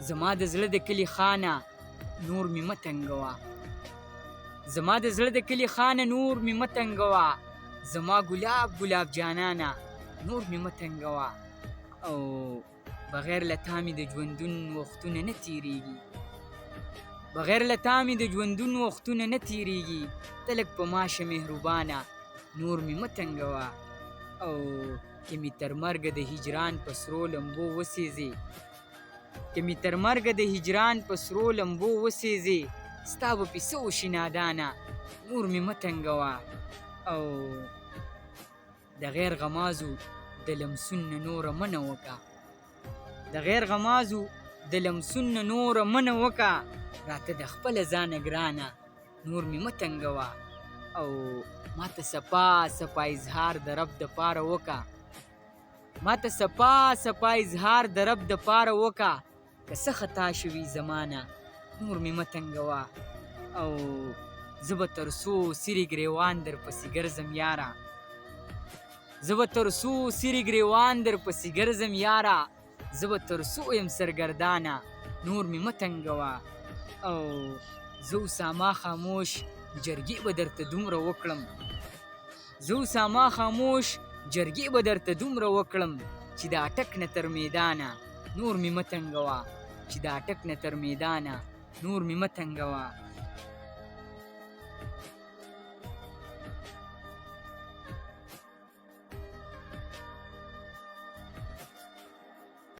زما د زړه د کلي خانه نور مې مه تنګوه، زما د زړه د کلي خانه نور مې مه تنګوه، زما ګلاب ګلاب جانانه نور مې مه تنګوه. او بغیر له تا مې د ژوندون وختونه نه تیریږي، بغیر له تا مې د ژوندون وختونه نه تیریږي. ته لږ په ما شه مهربانه نور مې مه تنګوه. او که مې تر مرګه د هجران په سرو لمبو وسېزې، که مې تر مرګه د هجران په سرو لمبو وسېزې، ستا به پې څه وشي نادانه نور مې مه تنګوه. او د غیر غمازو د لمسون نه نوره منه وکه، د غیر غمازو د لمسون نه نوره منه وکه، راته د خپله ځانه ګرانه نور مې مه تنګوه. او ماته صفا صفا اظهار د رب د پاره وکه، ماته صفا صفا اظهار د رب د پاره وکه، که څه خطا شوي زمانه نور مې مه تنګوه. او زه به تر څو سرې ګریوان در پسې ګرځم یاره، زه به تر څو سرې ګریوان در پسې ګرځم یاره، زه به تر څو یم سرګردانه نور مې مه تنګوه. او زه اسامه خاموش جرګې به درته دومره وکړم، زه اسامه خاموش جرګې به درته دومره وکړم، چې د اټک نه تر میدانه نور مې مه تنګوه، چې د اټک نه تر میدانه نور مې مه تنګوه.